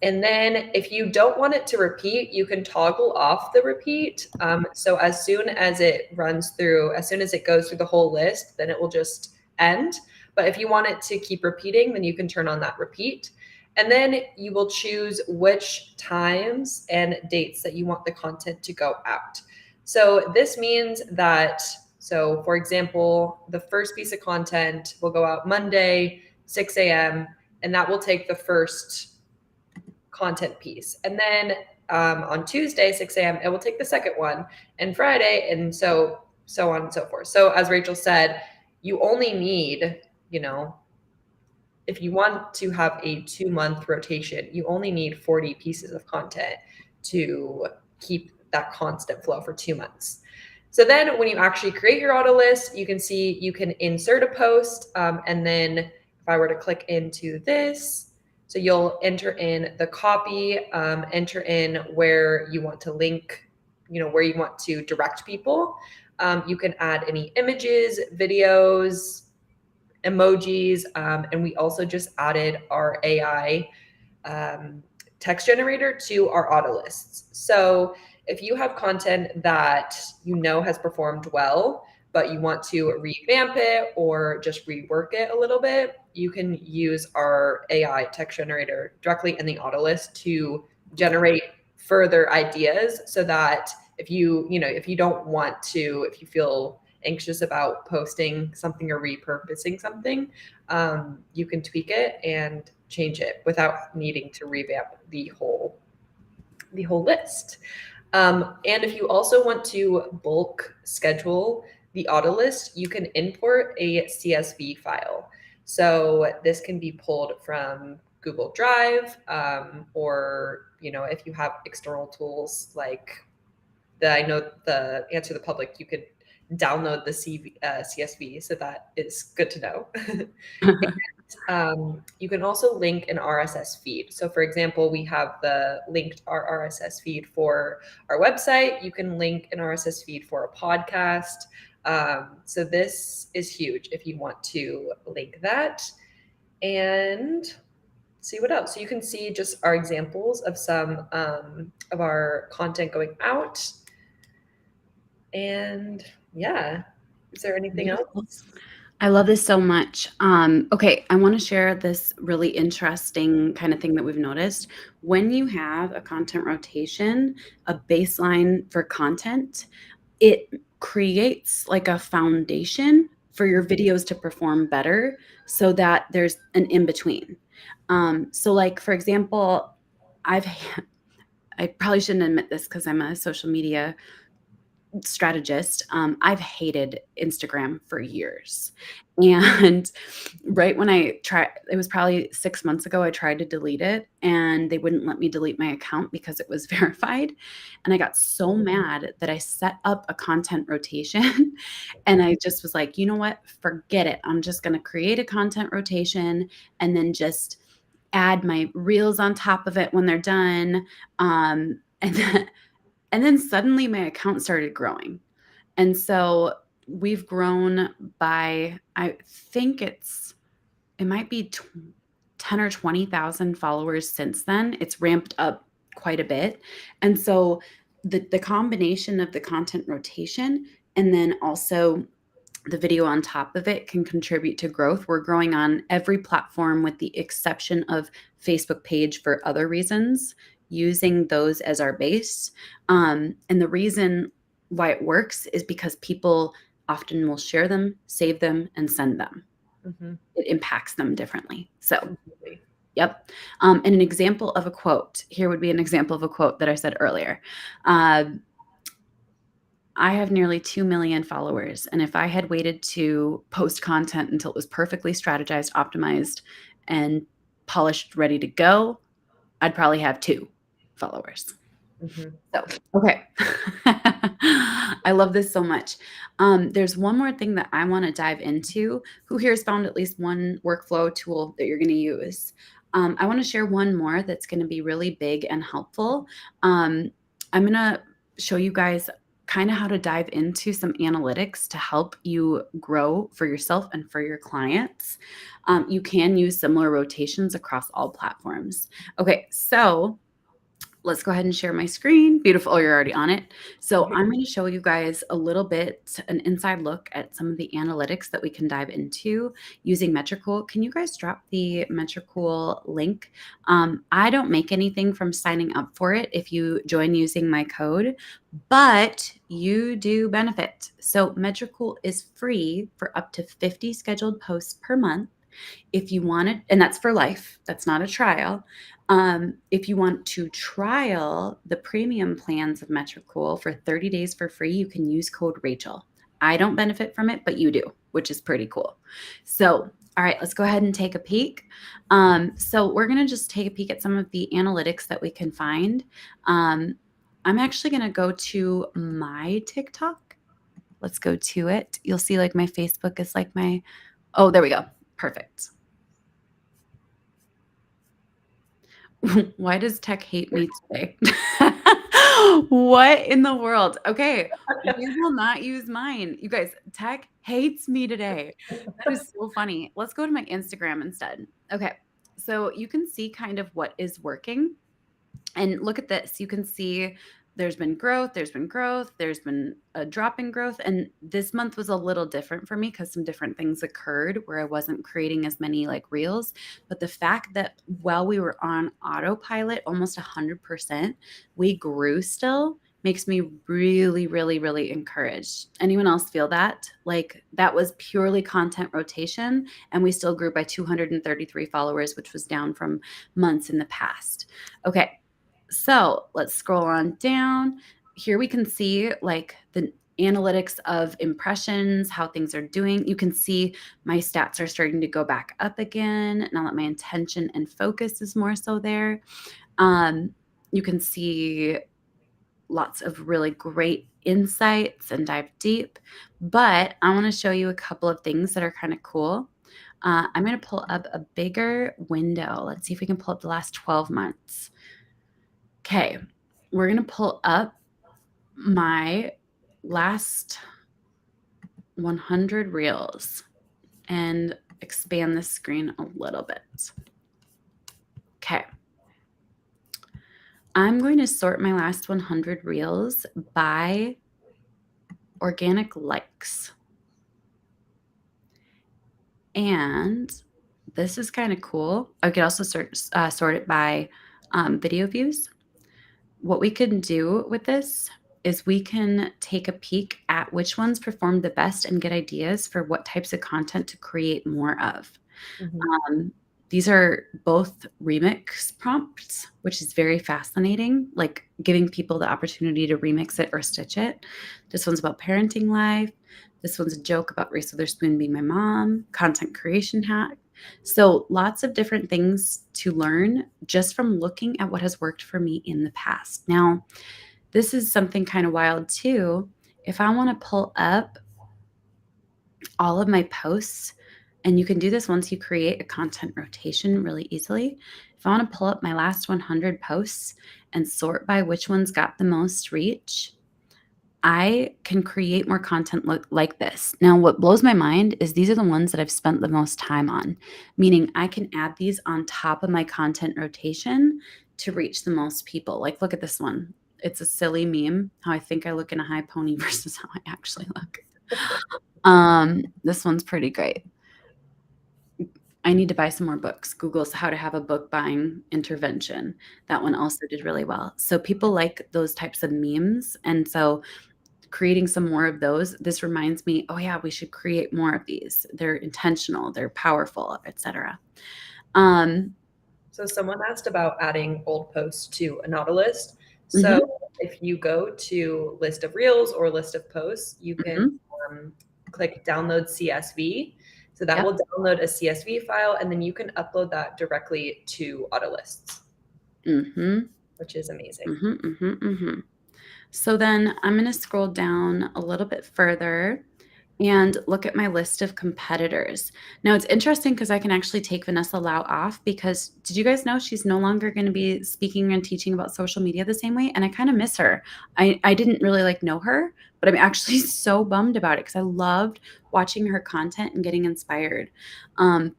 And then if you don't want it to repeat, you can toggle off the repeat. So as soon as it runs through, as soon as it goes through the whole list, then it will just end. But if you want it to keep repeating, then you can turn on that repeat. And then you will choose which times and dates that you want the content to go out. So this means that, so for example, the first piece of content will go out Monday, 6 a.m., and that will take the first content piece. And then on Tuesday, 6 a.m., it will take the second one, and Friday, and so on and so forth. So as Rachel said, you only need, if you want to have a 2-month rotation, you only need 40 pieces of content to keep that constant flow for 2 months. So then when you actually create your auto list, you can see you can insert a post. And then if I were to click into this, so you'll enter in the copy, enter in where you want to link, where you want to direct people. You can add any images, videos, emojis, and we also just added our AI text generator to our auto lists. So if you have content that has performed well, but you want to revamp it or just rework it a little bit, you can use our AI text generator directly in the auto list to generate further ideas, so that if you don't want to, if you feel anxious about posting something or repurposing something, you can tweak it and change it without needing to revamp the whole list. And if you also want to bulk schedule the auto list, you can import a CSV file. So this can be pulled from Google Drive, or if you have external tools like I know the Answer the Public, you could download the CSV, so that is good to know. You can also link an RSS feed. So for example, we have linked our RSS feed for our website. You can link an RSS feed for a podcast. So this is huge if you want to link that. And see what else. So you can see just our examples of some of our content going out. And yeah, is there anything else? I love this so much. Okay, I want to share this really interesting kind of thing that we've noticed. When you have a content rotation, a baseline for content, it creates like a foundation for your videos to perform better, so that there's an in-between. So like, for example, I probably shouldn't admit this because I'm a social media strategist. I've hated Instagram for years. And right when it was probably 6 months ago, I tried to delete it and they wouldn't let me delete my account because it was verified. And I got so mad that I set up a content rotation and I just was like, you know what? Forget it. I'm just going to create a content rotation and then just add my reels on top of it when they're done. And then suddenly my account started growing. And so we've grown by, I think it might be 10 or 20,000 followers since then. It's ramped up quite a bit. And so the combination of the content rotation and then also the video on top of it can contribute to growth. We're growing on every platform with the exception of Facebook page for other reasons, using those as our base. And the reason why it works is because people often will share them, save them, and send them. Mhm. It impacts them differently. So, Completely. yep. And an example of a quote here would be an example of a quote that I said earlier. Uh, I have nearly 2 million followers. And if I had waited to post content until it was perfectly strategized, optimized, and polished, ready to go, I'd probably have 2 followers. Mhm. So, okay. I love this so much. There's one more thing that I want to dive into. Who here has found at least one workflow tool that you're going to use? I want to share one more that's going to be really big and helpful. I'm going to show you guys kind of how to dive into some analytics to help you grow for yourself and for your clients. You can use similar rotations across all platforms. Okay, so let's go ahead and share my screen. Beautiful. Oh, you're already on it. So I'm going to show you guys a little bit, an inside look at some of the analytics that we can dive into using Metricool. Can you guys drop the Metricool link? I don't make anything from signing up for it if you join using my code, but you do benefit. So Metricool is free for up to 50 scheduled posts per month. If you want it, and that's for life, that's not a trial. If you want to trial the premium plans of Metricool for 30 days for free, you can use code Rachel. I don't benefit from it, but you do, which is pretty cool. So, all right, let's go ahead and take a peek. So we're going to just take a peek at some of the analytics that we can find. I'm actually going to go to my TikTok. Let's go to it. You'll see like my Facebook is like my, oh, there we go. Perfect. Why does tech hate me today? What in the world? Okay, we will not use mine. You guys, tech hates me today. That is so funny. Let's go to my Instagram instead. Okay, so you can see kind of what is working. And look at this. You can see there's been growth, there's been a drop in growth. And this month was a little different for me because some different things occurred where I wasn't creating as many like reels. But the fact that while we were on autopilot almost 100%, we grew still makes me really, really, really encouraged. Anyone else feel that? Like that was purely content rotation, and we still grew by 233 followers, which was down from months in the past. Okay. So let's scroll on down. Here we can see like the analytics of impressions, how things are doing. You can see my stats are starting to go back up again now that my intention and focus is more so there. You can see lots of really great insights and dive deep. But I want to show you a couple of things that are kind of cool. I'm going to pull up a bigger window. Let's see if we can pull up the last 12 months. Okay, we're going to pull up my last 100 reels and expand the screen a little bit. Okay. I'm going to sort my last 100 reels by organic likes. And this is kind of cool. I could also sort it by video views. What we can do with this is we can take a peek at which ones perform the best and get ideas for what types of content to create more of. Mhm. These are both remix prompts, which is very fascinating, like giving people the opportunity to remix it or stitch it. This one's about parenting life. This one's a joke about Reese Witherspoon being my mom, content creation hack. So lots of different things to learn just from looking at what has worked for me in the past. Now, this is something kind of wild too. If I want to pull up all of my posts, and you can do this once you create a content rotation really easily. If I want to pull up my last 100 posts and sort by which ones got the most reach, I can create more content like this. Now, what blows my mind is these are the ones that I've spent the most time on, meaning I can add these on top of my content rotation to reach the most people. Like, look at this one. It's a silly meme, how I think I look in a high pony versus how I actually look. This one's pretty great. I need to buy some more books. Google's how to have a book buying intervention. That one also did really well. So people like those types of memes. And so creating some more of those, this reminds me, oh yeah, we should create more of these. They're intentional, they're powerful, etc. So someone asked about adding old posts to a Nautilus. So Mhm, if you go to list of reels or list of posts, you can mhm, click download CSV. So that yep, will download a CSV file, and then you can upload that directly to Autolists, mhm, which is amazing. mhm, mhm, mhm. So then I'm going to scroll down a little bit further and look at my list of competitors. Now it's interesting because I can actually take Vanessa Lau off because did you guys know she's no longer going to be speaking and teaching about social media the same way? And I kind of miss her. I didn't really like know her, but I'm actually so bummed about it because I loved watching her content and getting inspired.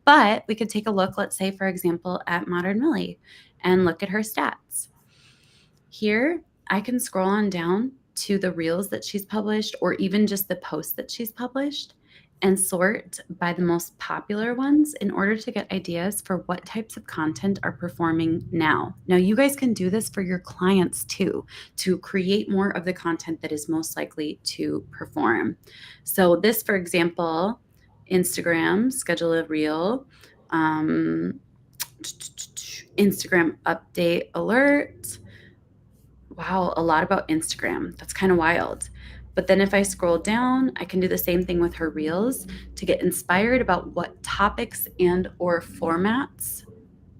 But we could take a look, let's say, for example, at Modern Millie and look at her stats. Here, I can scroll on down to the reels that she's published or even just the posts that she's published and sort by the most popular ones in order to get ideas for what types of content are performing now. Now, you guys can do this for your clients too, to create more of the content that is most likely to perform. So, this, for example, Instagram, schedule a reel, Instagram update alert. Wow, a lot about Instagram. That's kind of wild. But then if I scroll down, I can do the same thing with her reels to get inspired about what topics and or formats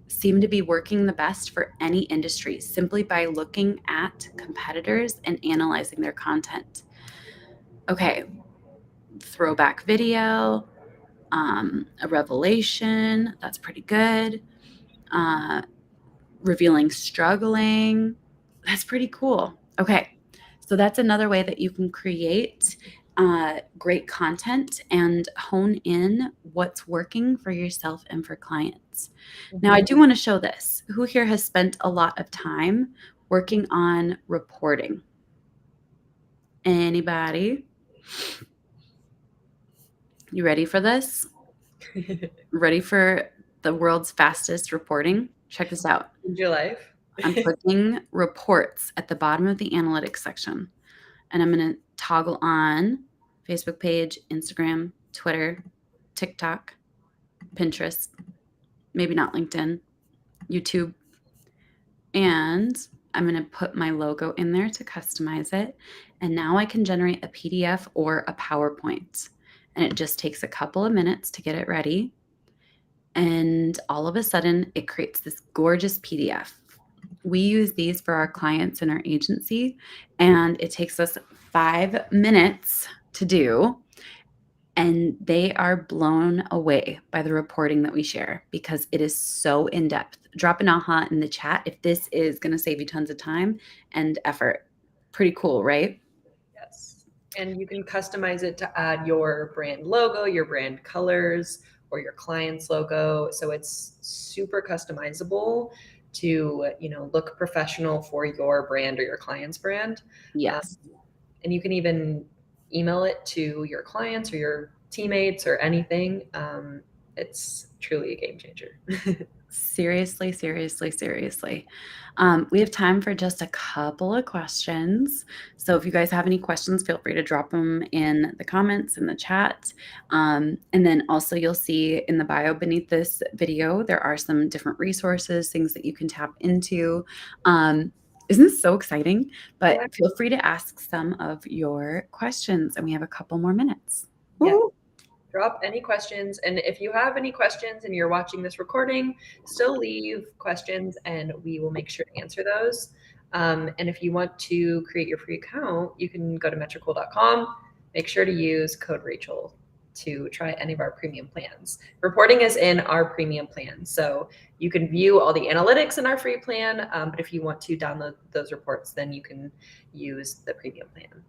seem to be working the best for any industry simply by looking at competitors and analyzing their content. Okay, throwback video, a revelation, that's pretty good. Uh, Revealing struggling. That's pretty cool. Okay. So that's another way that you can create great content and hone in what's working for yourself and for clients. Now, I Mhm. do want to show this. Who here has spent a lot of time working on reporting? Anybody? You ready for this? Ready for the world's fastest reporting? Check this out. Change your life. I'm clicking reports at the bottom of the analytics section. And I'm going to toggle on Facebook page, Instagram, Twitter, TikTok, Pinterest, maybe not LinkedIn, YouTube. And I'm going to put my logo in there to customize it. And now I can generate a PDF or a PowerPoint. And it just takes a couple of minutes to get it ready. And all of a sudden, it creates this gorgeous PDF. We use these for our clients in our agency, and it takes us 5 minutes to do. And they are blown away by the reporting that we share because it is so in depth. Drop an aha in the chat if this is going to save you tons of time and effort. Pretty cool, right? Yes. And you can customize it to add your brand logo, your brand colors, or your client's logo. So it's super customizable to, look professional for your brand or your client's brand. Um, Yes. and you can even email it to your clients or your teammates or anything. It's truly a game changer. Seriously, seriously, seriously. We have time for just a couple of questions. So if you guys have any questions, feel free to drop them in the comments in the chat. And then also you'll see in the bio beneath this video, there are some different resources, things that you can tap into. Isn't this so exciting? Yeah. But feel free to ask some of your questions, and we have a couple more minutes. Yeah. Woo! Drop any questions. And if you have any questions and you're watching this recording, still leave questions and we will make sure to answer those. And if you want to create your free account, you can go to metricool.com. Make sure to use code Rachel to try any of our premium plans. Reporting is in our premium plan. So you can view all the analytics in our free plan. But if you want to download those reports, then you can use the premium plan.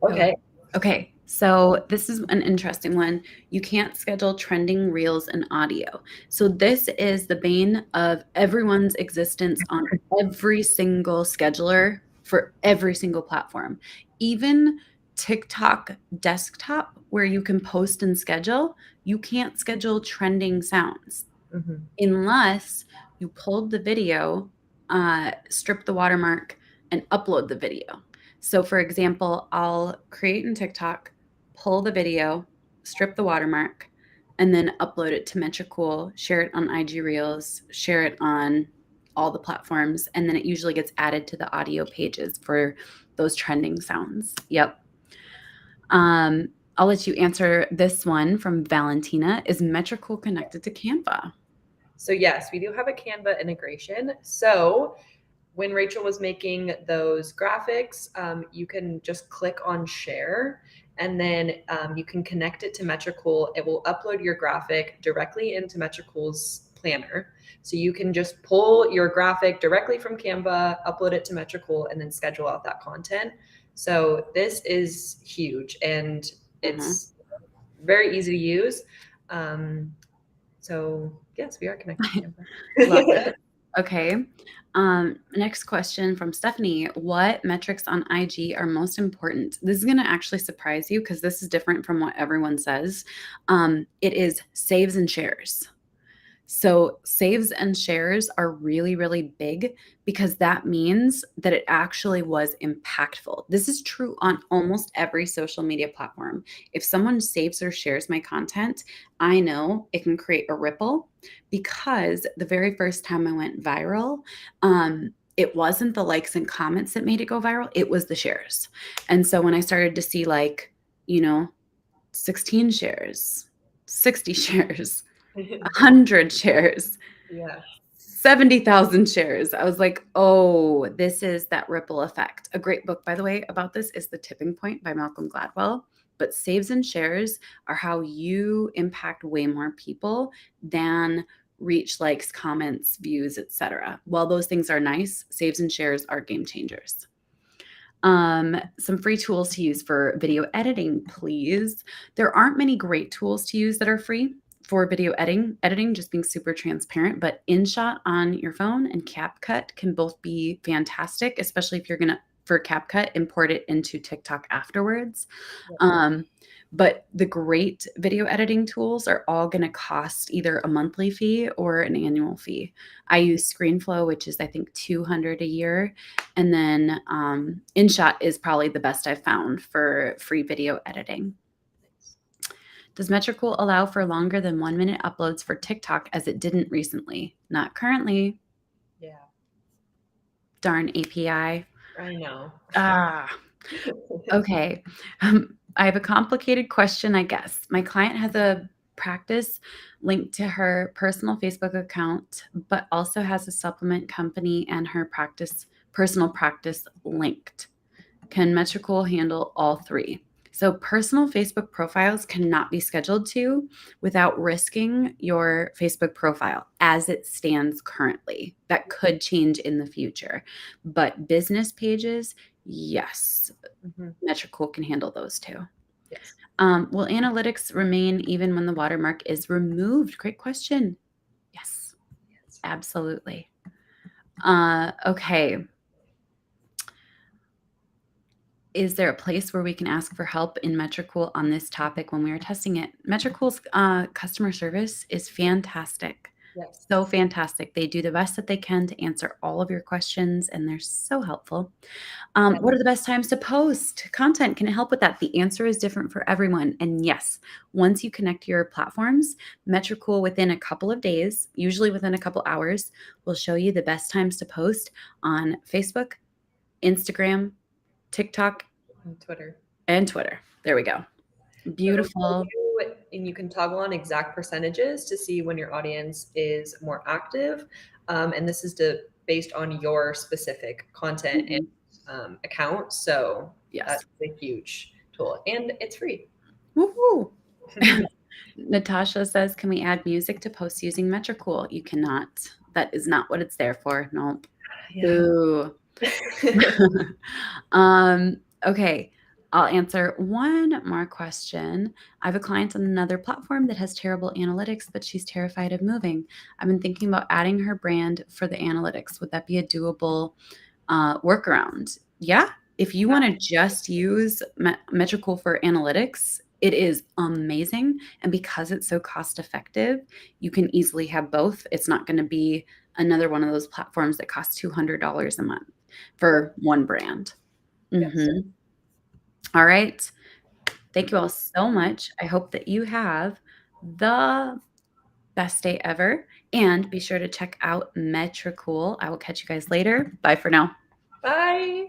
Okay. Okay, so this is an interesting one. You can't schedule trending reels and audio. So this is the bane of everyone's existence on every single scheduler for every single platform. Even TikTok desktop, where you can post and schedule, you can't schedule trending sounds Mhm. unless you pulled the video, strip the watermark, and upload the video. So for example, I'll create in TikTok, pull the video, strip the watermark, and then upload it to Metricool, share it on IG Reels, share it on all the platforms, and then it usually gets added to the audio pages for those trending sounds. Yep. I'll let you answer this one from Valentina. Is Metricool connected to Canva? So yes, we do have a Canva integration. So when Rachel was making those graphics, you can just click on share, and then you can connect it to Metricool. It will upload your graphic directly into Metricool's planner. So you can just pull your graphic directly from Canva, upload it to Metricool, and then schedule out that content. So this is huge, and it's very easy to use. So yes, we are connected to Love Canva. it. Okay. Next question from Stephanie. What metrics on IG are most important? This is going to actually surprise you because this is different from what everyone says. It is saves and shares. So saves and shares are really, really big because that means that it actually was impactful. This is true on almost every social media platform. If someone saves or shares my content, I know it can create a ripple because the very first time I went viral, it wasn't the likes and comments that made it go viral, it was the shares. And so when I started to see 16 shares, 60 shares, 100 shares, Yeah. 70,000 shares. I was like, oh, this is that ripple effect. A great book, by the way, about this is The Tipping Point by Malcolm Gladwell. But saves and shares are how you impact way more people than reach, likes, comments, views, etc. While those things are nice, saves and shares are game changers. Some free tools to use for video editing, please. There aren't many great tools to use that are free for video editing, just being super transparent, but InShot on your phone and CapCut can both be fantastic, especially if you're going to, for CapCut, import it into TikTok afterwards. But the great video editing tools are all going to cost either a monthly fee or an annual fee. I use ScreenFlow, which is I think $200 a year, and then InShot is probably the best I've found for free video editing. Does Metricool allow for longer than 1 minute uploads for TikTok as it didn't recently? Not currently. Yeah. Darn API. I know. Okay. I have a complicated question, I guess. My client has a practice linked to her personal Facebook account, but also has a supplement company and her personal practice linked. Can Metricool handle all three? So personal Facebook profiles cannot be scheduled to without risking your Facebook profile as it stands currently. That could change in the future. But business pages, yes, Metricool can handle those too. Yes. Will analytics remain even when the watermark is removed? Great question. Yes, absolutely. Okay. Is there a place where we can ask for help in Metricool on this topic when we are testing it? Metricool's customer service is fantastic. Yes. So fantastic. They do the best that they can to answer all of your questions, and they're so helpful. What are the best times to post content? Can it help with that? The answer is different for everyone. And yes, once you connect your platforms, Metricool within a couple of days, usually within a couple hours, will show you the best times to post on Facebook, Instagram, TikTok, and Twitter. There we go. Beautiful. And you can toggle on exact percentages to see when your audience is more active. And this is based on your specific content and account. So Yes. that's a huge tool, and it's free. Woohoo! Natasha says, can we add music to post using Metricool? You cannot. That is not what it's there for. Nope. Boo. Okay. I'll answer one more question. I have a client on another platform that has terrible analytics, but she's terrified of moving. I've been thinking about adding her brand for the analytics. Would that be a doable workaround? Yeah. If you want to just use Metricool for analytics, it is amazing. And because it's so cost effective, you can easily have both. It's not going to be another one of those platforms that costs $200 a month for one brand. Yes, sir. Mhm. All right. Thank you all so much. I hope that you have the best day ever, and be sure to check out Metricool. I will catch you guys later. Bye for now. Bye.